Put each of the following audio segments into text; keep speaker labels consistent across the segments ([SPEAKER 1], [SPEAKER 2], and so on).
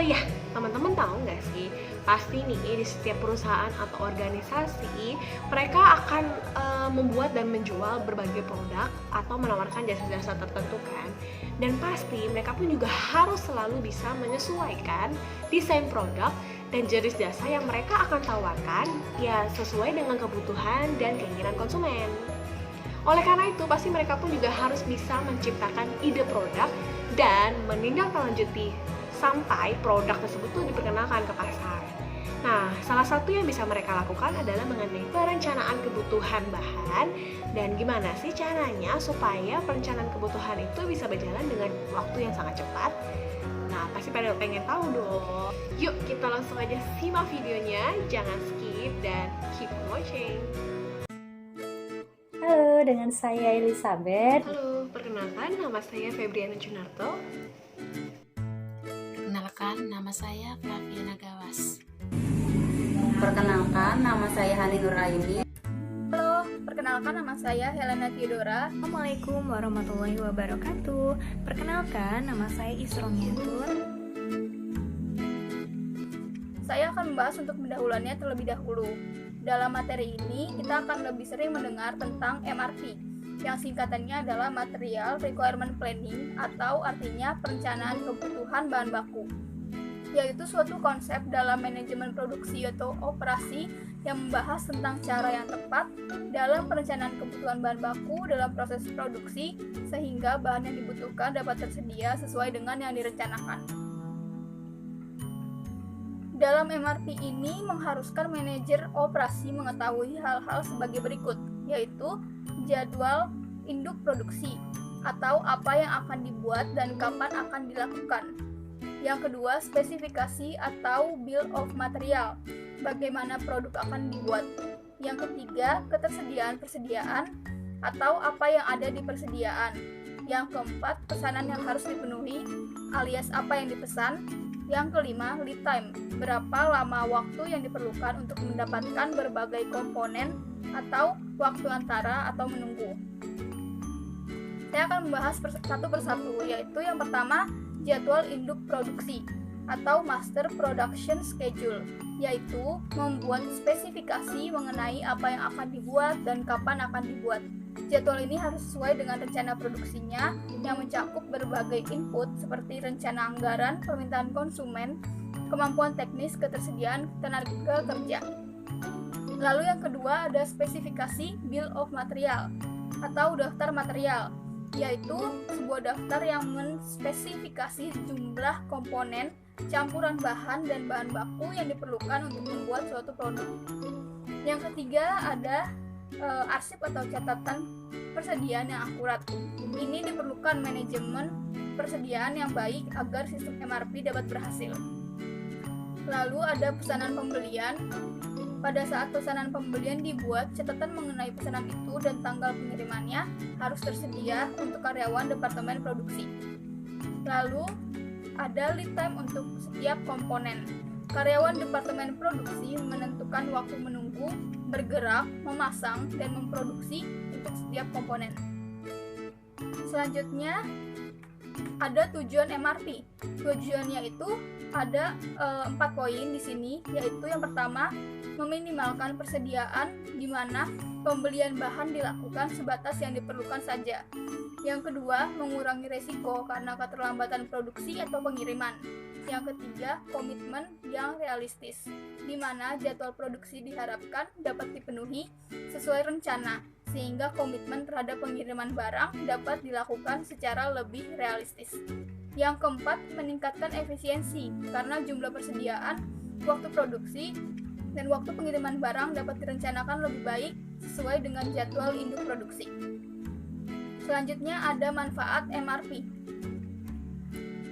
[SPEAKER 1] iya, teman-teman tahu nggak sih, pasti nih di setiap perusahaan atau organisasi mereka akan membuat dan menjual berbagai produk atau menawarkan jasa-jasa tertentu kan. Dan pasti mereka pun juga harus selalu bisa menyesuaikan desain produk dan jenis jasa yang mereka akan tawarkan ya sesuai dengan kebutuhan dan keinginan konsumen. Oleh karena itu, pasti mereka pun juga harus bisa menciptakan ide produk dan menindaklanjuti sampai produk tersebut tuh diperkenalkan ke pasar. Nah, salah satu yang bisa mereka lakukan adalah mengenai perencanaan kebutuhan bahan dan gimana sih caranya supaya perencanaan kebutuhan itu bisa berjalan dengan waktu yang sangat cepat. Nah, pasti pada pengen tahu dong. Yuk, kita langsung aja simak videonya, jangan skip dan keep watching.
[SPEAKER 2] Halo, dengan saya Elizabeth.
[SPEAKER 1] Halo, perkenalkan nama saya Febriana Junarto.
[SPEAKER 3] Perkenalkan, nama saya Flaviana Gawas.
[SPEAKER 4] Perkenalkan, nama saya Hani Nuraini.
[SPEAKER 5] Halo, perkenalkan nama saya Helena Theodora.
[SPEAKER 6] Assalamualaikum warahmatullahi wabarakatuh. Perkenalkan, nama saya Isrong Yantun.
[SPEAKER 5] Saya akan membahas untuk pendahuluannya terlebih dahulu. Dalam materi ini, kita akan lebih sering mendengar tentang MRP, yang singkatannya adalah Material Requirement Planning atau artinya perencanaan kebutuhan bahan baku, yaitu suatu konsep dalam manajemen produksi atau operasi yang membahas tentang cara yang tepat dalam perencanaan kebutuhan bahan baku dalam proses produksi sehingga bahan yang dibutuhkan dapat tersedia sesuai dengan yang direncanakan. Dalam MRP ini mengharuskan manajer operasi mengetahui hal-hal sebagai berikut, yaitu jadwal induk produksi atau apa yang akan dibuat dan kapan akan dilakukan. Yang kedua, spesifikasi atau bill of material, bagaimana produk akan dibuat. Yang ketiga, persediaan atau apa yang ada di persediaan. Yang keempat, pesanan yang harus dipenuhi alias apa yang dipesan. Yang kelima, lead time, berapa lama waktu yang diperlukan untuk mendapatkan berbagai komponen atau waktu antara atau menunggu. Saya akan membahas satu persatu, yaitu yang pertama, jadwal induk produksi atau master production schedule, yaitu membuat spesifikasi mengenai apa yang akan dibuat dan kapan akan dibuat. Jadwal ini harus sesuai dengan rencana produksinya yang mencakup berbagai input seperti rencana anggaran, permintaan konsumen, kemampuan teknis, ketersediaan tenaga kerja. Lalu yang kedua ada spesifikasi bill of material atau daftar material, yaitu sebuah daftar yang menspesifikasi jumlah komponen, campuran bahan dan bahan baku yang diperlukan untuk membuat suatu produk. Yang ketiga ada arsip atau catatan persediaan yang akurat. Ini diperlukan manajemen persediaan yang baik agar sistem MRP dapat berhasil. Lalu ada pesanan pembelian. Pada saat pesanan pembelian dibuat, catatan mengenai pesanan itu dan tanggal pengirimannya harus tersedia untuk karyawan departemen produksi. Lalu ada lead time untuk setiap komponen. Karyawan departemen produksi menentukan waktu menunggu, bergerak, memasang, dan memproduksi untuk setiap komponen. Selanjutnya ada tujuan MRP. Tujuannya itu ada 4 poin di sini, yaitu yang pertama, meminimalkan persediaan di mana pembelian bahan dilakukan sebatas yang diperlukan saja. Yang kedua, mengurangi resiko karena keterlambatan produksi atau pengiriman. Yang ketiga, komitmen yang realistis, di mana jadwal produksi diharapkan dapat dipenuhi sesuai rencana, sehingga komitmen terhadap pengiriman barang dapat dilakukan secara lebih realistis. Yang keempat, meningkatkan efisiensi, karena jumlah persediaan, waktu produksi, dan waktu pengiriman barang dapat direncanakan lebih baik sesuai dengan jadwal induk produksi. Selanjutnya ada manfaat MRP.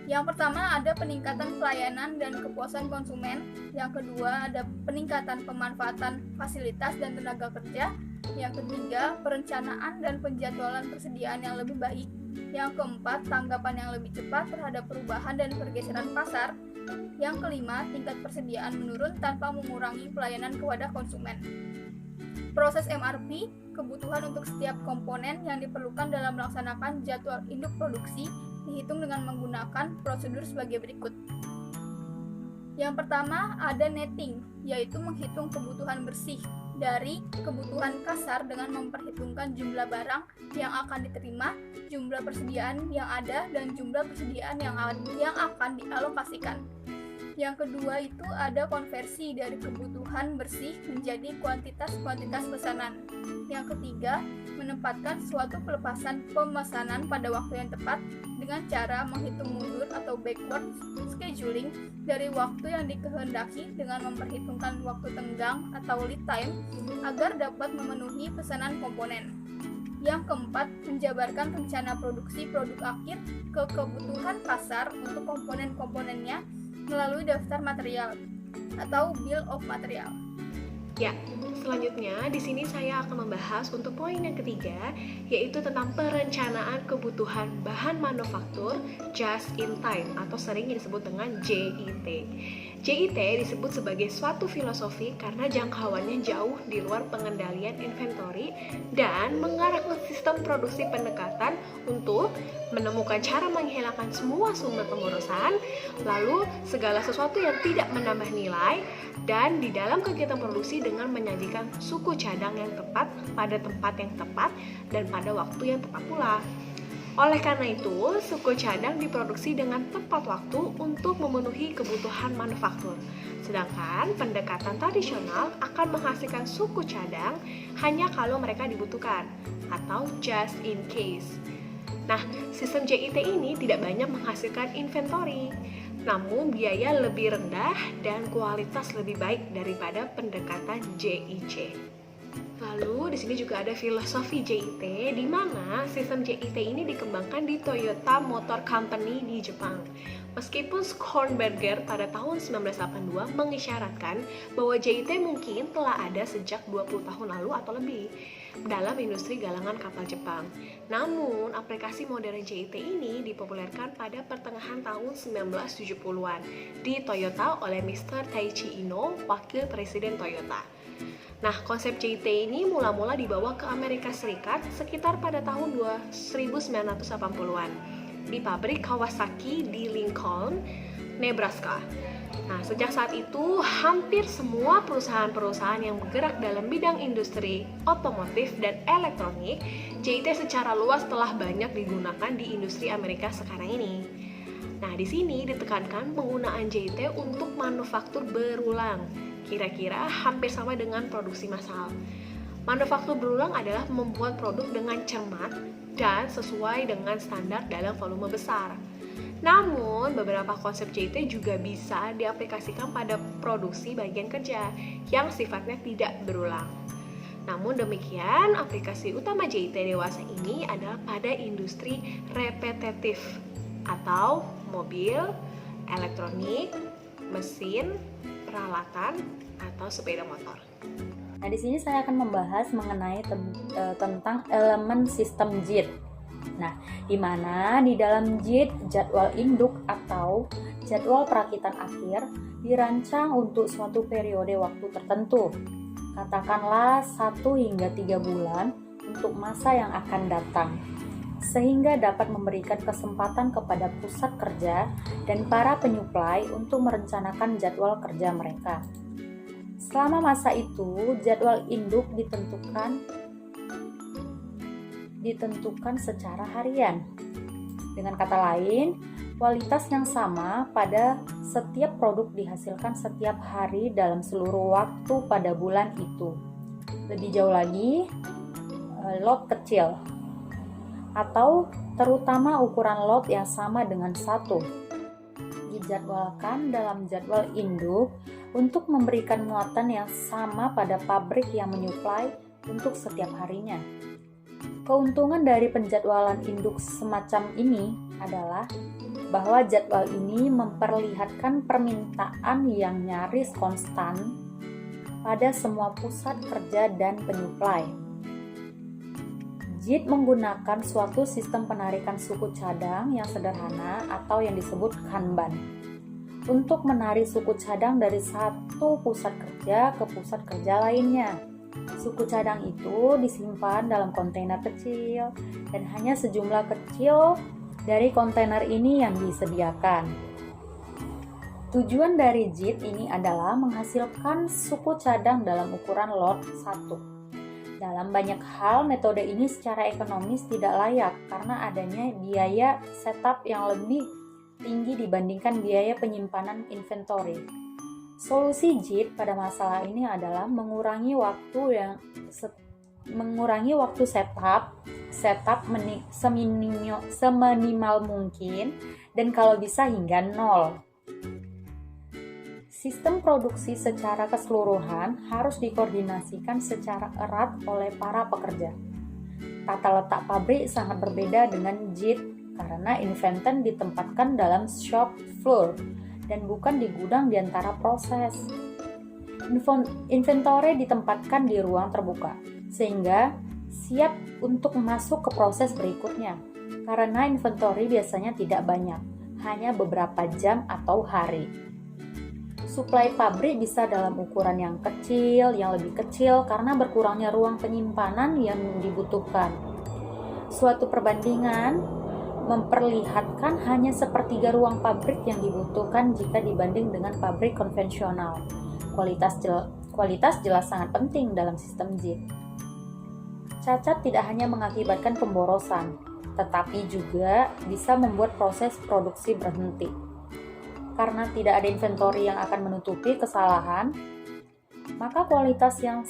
[SPEAKER 5] Yang pertama ada peningkatan pelayanan dan kepuasan konsumen. Yang kedua ada peningkatan pemanfaatan fasilitas dan tenaga kerja. Yang ketiga perencanaan dan penjadwalan persediaan yang lebih baik. Yang keempat tanggapan yang lebih cepat terhadap perubahan dan pergeseran pasar. Yang kelima tingkat persediaan menurun tanpa mengurangi pelayanan kepada konsumen. Proses MRP, kebutuhan untuk setiap komponen yang diperlukan dalam melaksanakan jadwal induk produksi dihitung dengan menggunakan prosedur sebagai berikut. Yang pertama ada netting, yaitu menghitung kebutuhan bersih dari kebutuhan kasar dengan memperhitungkan jumlah barang yang akan diterima, jumlah persediaan yang ada, dan jumlah persediaan yang akan dialokasikan. Yang kedua itu ada konversi dari kebutuhan bersih menjadi kuantitas pesanan. Yang ketiga, menempatkan suatu pelepasan pemesanan pada waktu yang tepat dengan cara menghitung mundur atau backward scheduling dari waktu yang dikehendaki dengan memperhitungkan waktu tenggang atau lead time agar dapat memenuhi pesanan komponen. Yang keempat, menjabarkan rencana produksi produk akhir ke kebutuhan pasar untuk komponen-komponennya melalui daftar material atau bill of material.
[SPEAKER 1] Ya, selanjutnya di sini saya akan membahas untuk poin yang ketiga, yaitu tentang perencanaan kebutuhan bahan manufaktur just in time atau sering disebut dengan JIT. JIT disebut sebagai suatu filosofi karena jangkauannya jauh di luar pengendalian inventory dan mengarah ke sistem produksi pendekatan untuk menemukan cara menghilangkan semua sumber pemborosan, lalu segala sesuatu yang tidak menambah nilai, dan di dalam kegiatan produksi dengan menyajikan suku cadang yang tepat pada tempat yang tepat dan pada waktu yang tepat pula. Oleh karena itu, suku cadang diproduksi dengan tepat waktu untuk memenuhi kebutuhan manufaktur. Sedangkan pendekatan tradisional akan menghasilkan suku cadang hanya kalau mereka dibutuhkan atau just in case. Nah, sistem JIT ini tidak banyak menghasilkan inventory, namun biaya lebih rendah dan kualitas lebih baik daripada pendekatan JIC. Lalu di sini juga ada filosofi JIT, di mana sistem JIT ini dikembangkan di Toyota Motor Company di Jepang. Meskipun Schonberger pada tahun 1982 mengisyaratkan bahwa JIT mungkin telah ada sejak 20 tahun lalu atau lebih dalam industri galangan kapal Jepang. Namun, aplikasi modern JIT ini dipopulerkan pada pertengahan tahun 1970-an di Toyota oleh Mr. Taichi Ino, wakil presiden Toyota. Nah, konsep JIT ini mula-mula dibawa ke Amerika Serikat sekitar pada tahun 1980-an di pabrik Kawasaki di Lincoln, Nebraska. Nah, sejak saat itu, hampir semua perusahaan-perusahaan yang bergerak dalam bidang industri otomotif dan elektronik, JIT secara luas telah banyak digunakan di industri Amerika sekarang ini. Nah, di sini ditekankan penggunaan JIT untuk manufaktur berulang, kira-kira hampir sama dengan produksi massal. Manufaktur berulang adalah membuat produk dengan cermat dan sesuai dengan standar dalam volume besar. Namun, beberapa konsep JIT juga bisa diaplikasikan pada produksi bagian kerja yang sifatnya tidak berulang. Namun demikian, aplikasi utama JIT dewasa ini adalah pada industri repetitif atau mobil, elektronik, mesin, peralatan, atau sepeda motor.
[SPEAKER 2] Nah, di sini saya akan membahas mengenai tentang elemen sistem JIT. Nah, di mana di dalam JIT jadwal induk atau jadwal perakitan akhir dirancang untuk suatu periode waktu tertentu. Katakanlah 1 hingga 3 bulan untuk masa yang akan datang, sehingga dapat memberikan kesempatan kepada pusat kerja dan para penyuplai untuk merencanakan jadwal kerja mereka. Selama masa itu, jadwal induk ditentukan secara harian. Dengan kata lain, kualitas yang sama pada setiap produk dihasilkan setiap hari dalam seluruh waktu pada bulan itu. Lebih jauh lagi, lot kecil atau terutama ukuran lot yang sama dengan 1 dijadwalkan dalam jadwal induk untuk memberikan muatan yang sama pada pabrik yang menyuplai untuk setiap harinya. Keuntungan dari penjadwalan induk semacam ini adalah bahwa jadwal ini memperlihatkan permintaan yang nyaris konstan pada semua pusat kerja dan penyuplai. JIT menggunakan suatu sistem penarikan suku cadang yang sederhana atau yang disebut Kanban untuk menarik suku cadang dari satu pusat kerja ke pusat kerja lainnya. Suku cadang itu disimpan dalam kontainer kecil dan hanya sejumlah kecil dari kontainer ini yang disediakan. Tujuan dari JIT ini adalah menghasilkan suku cadang dalam ukuran lot 1. Dalam banyak hal, metode ini secara ekonomis tidak layak karena adanya biaya setup yang lebih tinggi dibandingkan biaya penyimpanan inventory. Solusi JIT pada masalah ini adalah mengurangi waktu setup seminimal mungkin dan kalau bisa hingga 0. Sistem produksi secara keseluruhan harus dikoordinasikan secara erat oleh para pekerja. Tata letak pabrik sangat berbeda dengan JIT karena inventan ditempatkan dalam shop floor dan bukan di gudang di antara proses. Inventory ditempatkan di ruang terbuka, sehingga siap untuk masuk ke proses berikutnya. Karena inventory biasanya tidak banyak, hanya beberapa jam atau hari. Suplai pabrik bisa dalam ukuran yang lebih kecil karena berkurangnya ruang penyimpanan yang dibutuhkan. Suatu perbandingan memperlihatkan hanya sepertiga ruang pabrik yang dibutuhkan jika dibanding dengan pabrik konvensional. Kualitas jelas sangat penting dalam sistem JIT. Cacat tidak hanya mengakibatkan pemborosan, tetapi juga bisa membuat proses produksi berhenti. Karena tidak ada inventory yang akan menutupi kesalahan, maka kualitas yang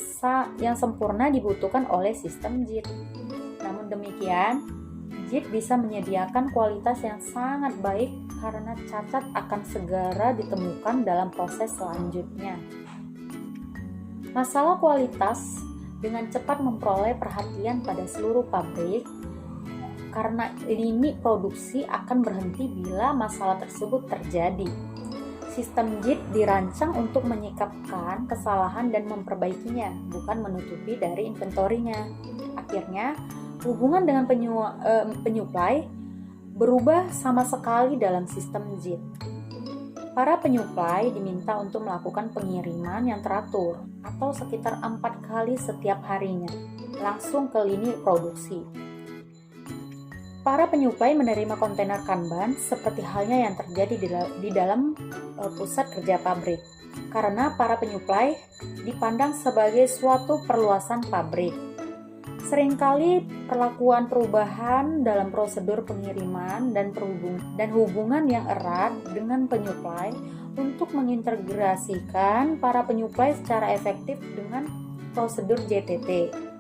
[SPEAKER 2] sempurna dibutuhkan oleh sistem JIT. Namun demikian, JIT bisa menyediakan kualitas yang sangat baik karena cacat akan segera ditemukan dalam proses selanjutnya. Masalah kualitas dengan cepat memperoleh perhatian pada seluruh pabrik karena lini produksi akan berhenti bila masalah tersebut terjadi. Sistem JIT dirancang untuk menyikapkan kesalahan dan memperbaikinya, bukan menutupi dari inventorinya. Akhirnya, hubungan dengan penyuplai berubah sama sekali dalam sistem JIT. Para penyuplai diminta untuk melakukan pengiriman yang teratur atau sekitar 4 kali setiap harinya, langsung ke lini produksi. Para penyuplai menerima kontainer Kanban seperti halnya yang terjadi di dalam pusat kerja pabrik, karena para penyuplai dipandang sebagai suatu perluasan pabrik. Seringkali perlakuan perubahan dalam prosedur pengiriman dan hubungan yang erat dengan penyuplai untuk mengintegrasikan para penyuplai secara efektif dengan prosedur JTT.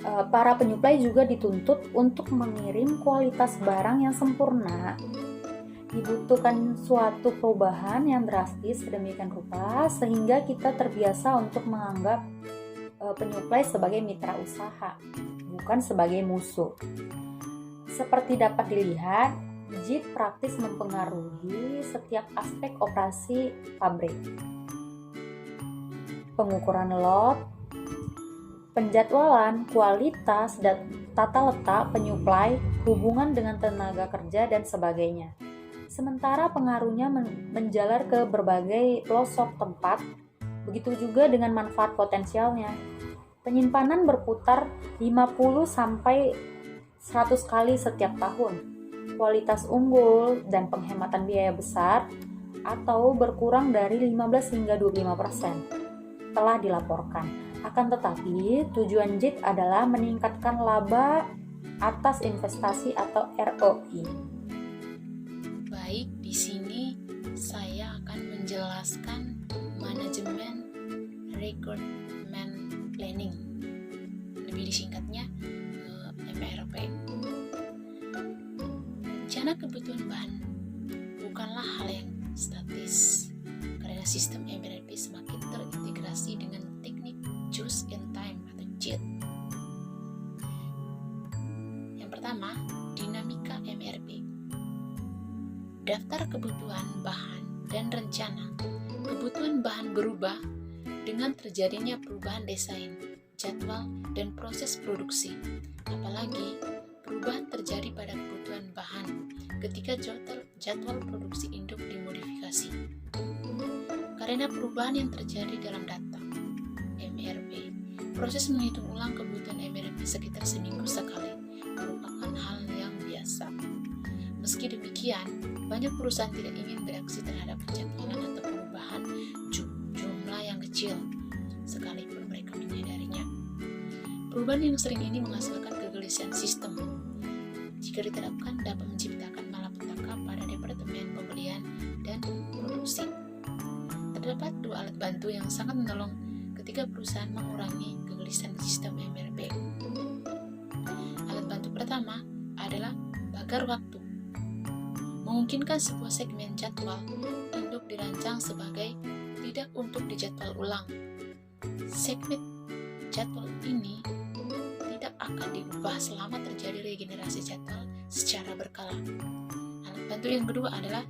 [SPEAKER 2] Para penyuplai juga dituntut untuk mengirim kualitas barang yang sempurna. Dibutuhkan suatu perubahan yang drastis sedemikian rupa sehingga kita terbiasa untuk menganggap penyuplai sebagai mitra usaha, bukan sebagai musuh. Seperti dapat dilihat, JIT praktis mempengaruhi setiap aspek operasi pabrik. Pengukuran lot, penjadwalan, kualitas, dan tata letak penyuplai, hubungan dengan tenaga kerja, dan sebagainya. Sementara pengaruhnya menjalar ke berbagai pelosok tempat, begitu juga dengan manfaat potensialnya. Penyimpanan berputar 50-100 kali setiap tahun. Kualitas unggul dan penghematan biaya besar atau berkurang dari 15 hingga 25% telah dilaporkan. Akan tetapi, tujuan JIT adalah meningkatkan laba atas investasi atau ROI.
[SPEAKER 3] Baik, di sini saya akan menjelaskan manajemen requirement planning. Lebih disingkatnya MRP. Rencana kebutuhan bahan bukanlah hal yang statis, karena sistem MRP semakin terintegrasi dengan teknik just in time atau JIT. Yang pertama, dinamika MRP. Daftar kebutuhan bahan dan rencana. Kebutuhan bahan berubah dengan terjadinya perubahan desain, jadwal, dan proses produksi. Apalagi perubahan terjadi pada kebutuhan bahan ketika jadwal produksi induk dimodifikasi. Karena perubahan yang terjadi dalam data MRP, proses menghitung ulang kebutuhan MRP sekitar seminggu sekali merupakan hal yang biasa. Meski demikian, banyak perusahaan tidak ingin bereaksi terhadap penjadwalan atau perubahan jumlah yang kecil, sekalipun mereka menyadarinya. Perubahan yang sering ini menghasilkan kegelisahan sistem. Jika diterapkan, dapat menciptakan malapetaka pada departemen pembelian dan produksi. Terdapat dua alat bantu yang sangat menolong ketika perusahaan mengurangi kegelisahan sistem MRP. Alat bantu pertama adalah bagar waktu. Memungkinkan sebuah segmen jadwal induk dirancang sebagai tidak untuk dijadwal ulang. Segmen jadwal ini tidak akan diubah selama terjadi regenerasi jadwal secara berkala. Alat bantu yang kedua adalah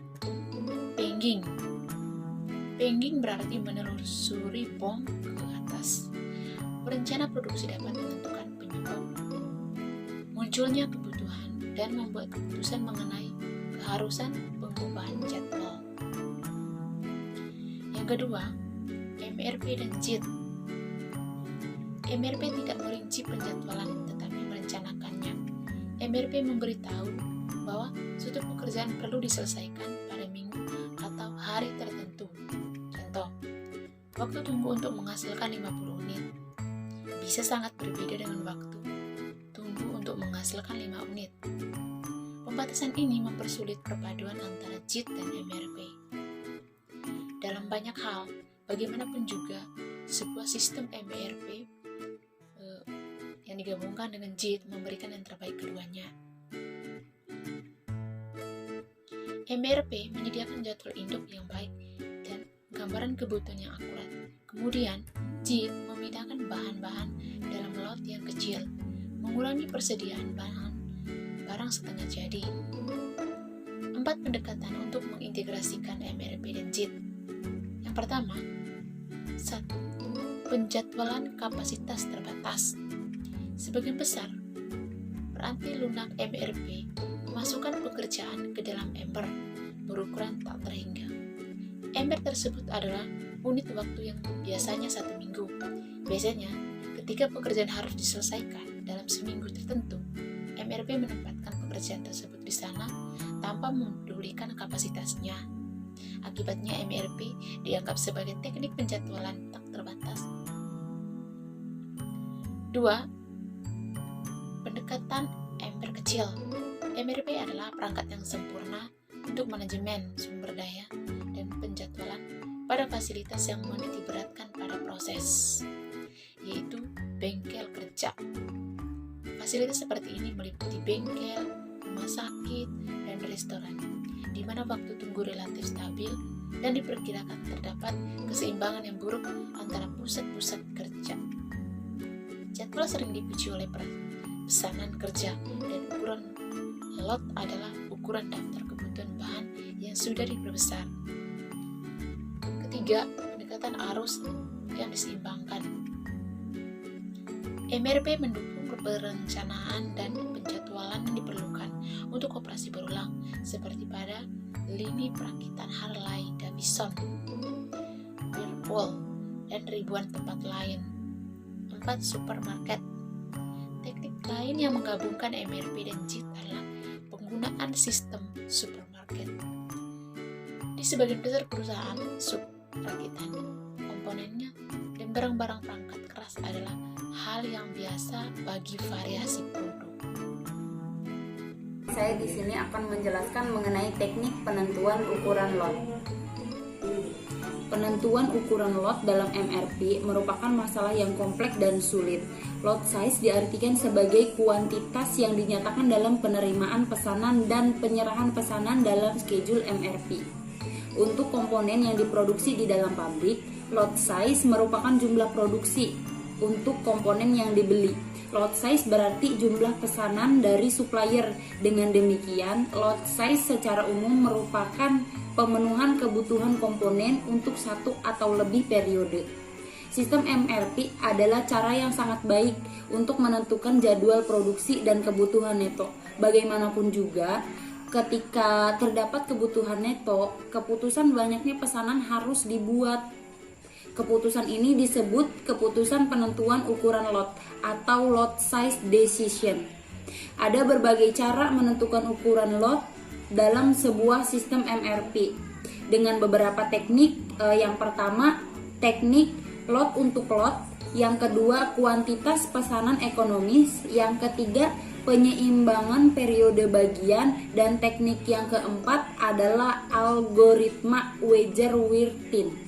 [SPEAKER 3] panging. Panging berarti menelusuri bom ke atas. Perencana produksi dapat menentukan penyebab munculnya kebutuhan dan membuat keputusan mengenai keharusan pengubahan jadwal. Yang kedua, MRP dan JIT. MRP tidak merinci penjadwalan tetapi merencanakannya. MRP memberitahu bahwa suatu pekerjaan perlu diselesaikan pada minggu atau hari tertentu. Contoh, waktu tunggu untuk menghasilkan 50 unit bisa sangat berbeda dengan waktu tunggu untuk menghasilkan 5 unit. Pembatasan ini mempersulit perpaduan antara JIT dan MRP. Dalam banyak hal, bagaimanapun juga, sebuah sistem MRP yang digabungkan dengan JIT memberikan yang terbaik keduanya. MRP menyediakan jadwal induk yang baik dan gambaran kebutuhan yang akurat. Kemudian, JIT memindahkan bahan-bahan dalam lot yang kecil, mengurangi persediaan barang setengah jadi. 4 pendekatan untuk mengintegrasikan MRP dan JIT. Yang pertama, 1. Penjadwalan kapasitas terbatas. Sebagian besar, peranti lunak MRP memasukkan pekerjaan ke dalam ember berukuran tak terhingga. Ember tersebut adalah unit waktu yang biasanya 1 minggu. Biasanya, ketika pekerjaan harus diselesaikan dalam seminggu tertentu, MRP menempatkan pekerjaan tersebut di sana tanpa memedulikan kapasitasnya. Akibatnya MRP dianggap sebagai teknik penjadwalan tak terbatas. 2. Pendekatan ember kecil. MRP adalah perangkat yang sempurna untuk manajemen sumber daya dan penjadwalan pada fasilitas yang menitikberatkan pada proses, yaitu bengkel kerja. Fasilitas seperti ini meliputi bengkel, rumah sakit, dan restoran, di mana waktu tunggu relatif stabil dan diperkirakan terdapat keseimbangan yang buruk antara pusat-pusat kerja. Jadwal sering dipuji oleh pesanan kerja, dan ukuran lot adalah ukuran daftar kebutuhan bahan yang sudah diperbesar. Ketiga, pendekatan arus yang diseimbangkan. MRP mendukung perencanaan dan penjadwalan yang diperlukan untuk operasi berulang, seperti pada lini perakitan Harley Davidson, Whirlpool, dan ribuan tempat lain. 4. Supermarket. Teknik lain yang menggabungkan MRP dan JIT adalah penggunaan sistem supermarket. Di sebagian besar perusahaan subrakitan, komponennya dan barang-barang perangkat keras adalah hal yang biasa bagi variasi produk.
[SPEAKER 4] Saya di sini akan menjelaskan mengenai teknik penentuan ukuran lot. Penentuan ukuran lot dalam MRP merupakan masalah yang kompleks dan sulit. Lot size diartikan sebagai kuantitas yang dinyatakan dalam penerimaan pesanan dan penyerahan pesanan dalam schedule MRP. Untuk komponen yang diproduksi di dalam pabrik, lot size merupakan jumlah produksi untuk komponen yang dibeli. Lot size berarti jumlah pesanan dari supplier. Dengan demikian, lot size secara umum merupakan pemenuhan kebutuhan komponen untuk 1 atau lebih periode. Sistem MRP adalah cara yang sangat baik untuk menentukan jadwal produksi dan kebutuhan neto. Bagaimanapun juga, ketika terdapat kebutuhan neto, keputusan banyaknya pesanan harus dibuat. Keputusan ini disebut keputusan penentuan ukuran lot atau lot size decision. Ada berbagai cara menentukan ukuran lot dalam sebuah sistem MRP dengan beberapa teknik. Yang pertama, teknik lot untuk lot. Yang kedua, kuantitas pesanan ekonomis. Yang ketiga, penyeimbangan periode bagian. Dan teknik yang keempat adalah algoritma Wager-Wirtin.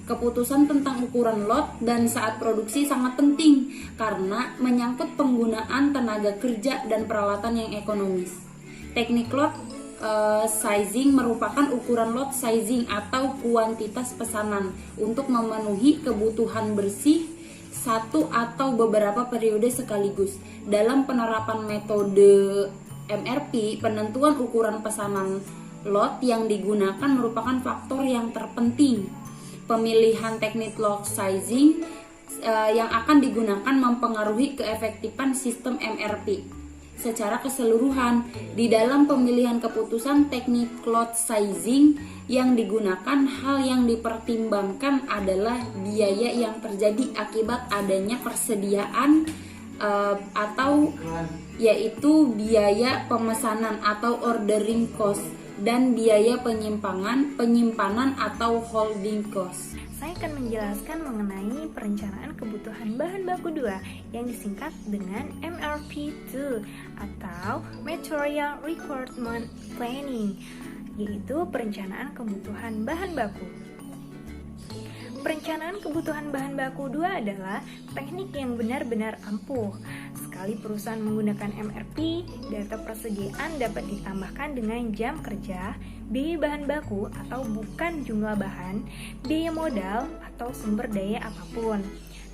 [SPEAKER 4] Keputusan tentang ukuran lot dan saat produksi sangat penting karena menyangkut penggunaan tenaga kerja dan peralatan yang ekonomis. Teknik lot sizing merupakan ukuran lot sizing atau kuantitas pesanan untuk memenuhi kebutuhan bersih satu atau beberapa periode sekaligus. Dalam penerapan metode MRP, penentuan ukuran pesanan lot yang digunakan merupakan faktor yang terpenting. Pemilihan teknik lot sizing yang akan digunakan mempengaruhi keefektifan sistem MRP. Secara keseluruhan, di dalam pemilihan keputusan teknik lot sizing yang digunakan, hal yang dipertimbangkan adalah biaya yang terjadi akibat adanya persediaan atau yaitu biaya pemesanan atau ordering cost dan biaya penyimpanan atau holding cost.
[SPEAKER 6] Saya akan menjelaskan mengenai perencanaan kebutuhan bahan baku 2 yang disingkat dengan MRP2 atau Material Requirement Planning, yaitu perencanaan kebutuhan bahan baku. Perencanaan kebutuhan bahan baku 2 adalah teknik yang benar-benar ampuh. Sekali perusahaan menggunakan MRP, data persediaan dapat ditambahkan dengan jam kerja, biaya bahan baku atau bukan jumlah bahan, biaya modal atau sumber daya apapun.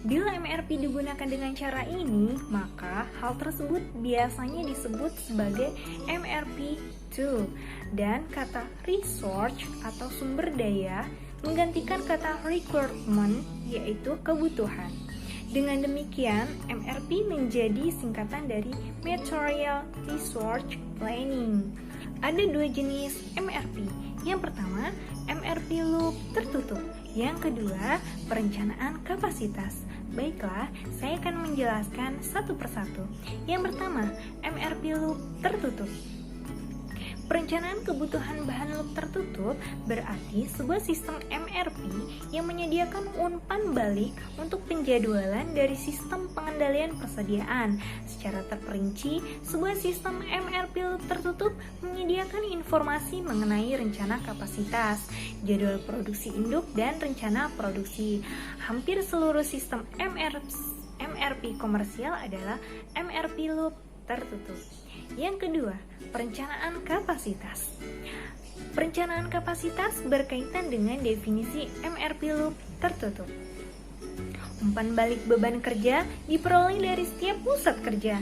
[SPEAKER 6] Bila MRP digunakan dengan cara ini, maka hal tersebut biasanya disebut sebagai MRP2 dan kata resource atau sumber daya menggantikan kata requirement, yaitu kebutuhan. Dengan demikian, MRP menjadi singkatan dari Material Resource Planning. Ada 2 jenis MRP. Yang pertama, MRP loop tertutup. Yang kedua, perencanaan kapasitas. Baiklah, saya akan menjelaskan satu persatu. Yang pertama, MRP loop tertutup. Perencanaan kebutuhan bahan loop tertutup berarti sebuah sistem MRP yang menyediakan umpan balik untuk penjadwalan dari sistem pengendalian persediaan. Secara terperinci, sebuah sistem MRP loop tertutup menyediakan informasi mengenai rencana kapasitas, jadwal produksi induk, dan rencana produksi. Hampir seluruh sistem MRP komersial adalah MRP loop tertutup. Yang kedua, perencanaan kapasitas. Perencanaan kapasitas berkaitan dengan definisi MRP loop tertutup. Umpan balik beban kerja diperoleh dari setiap pusat kerja.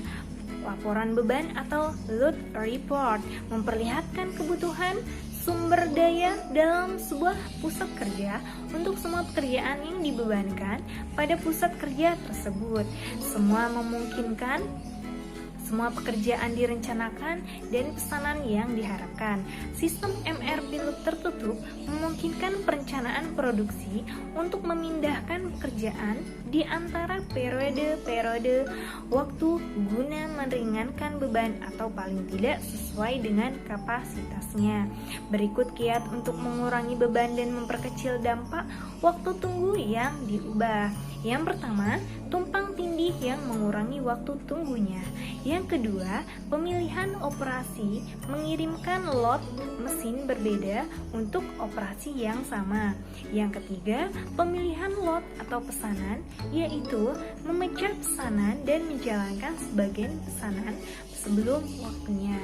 [SPEAKER 6] Laporan beban atau load report memperlihatkan kebutuhan sumber daya dalam sebuah pusat kerja untuk semua pekerjaan yang dibebankan pada pusat kerja tersebut. Semua pekerjaan direncanakan dan pesanan yang diharapkan. Sistem MRP loop tertutup memungkinkan perencanaan produksi untuk memindahkan pekerjaan di antara periode waktu guna meringankan beban atau paling tidak sesuai dengan kapasitasnya. Berikut kiat untuk mengurangi beban dan memperkecil dampak waktu tunggu yang diubah. Yang pertama, tumpang tindih yang mengurangi waktu tunggunya. Yang kedua, pemilihan operasi mengirimkan lot mesin berbeda untuk operasi yang sama. Yang ketiga, pemilihan lot atau pesanan, yaitu memecah pesanan dan menjalankan sebagian pesanan sebelum waktunya.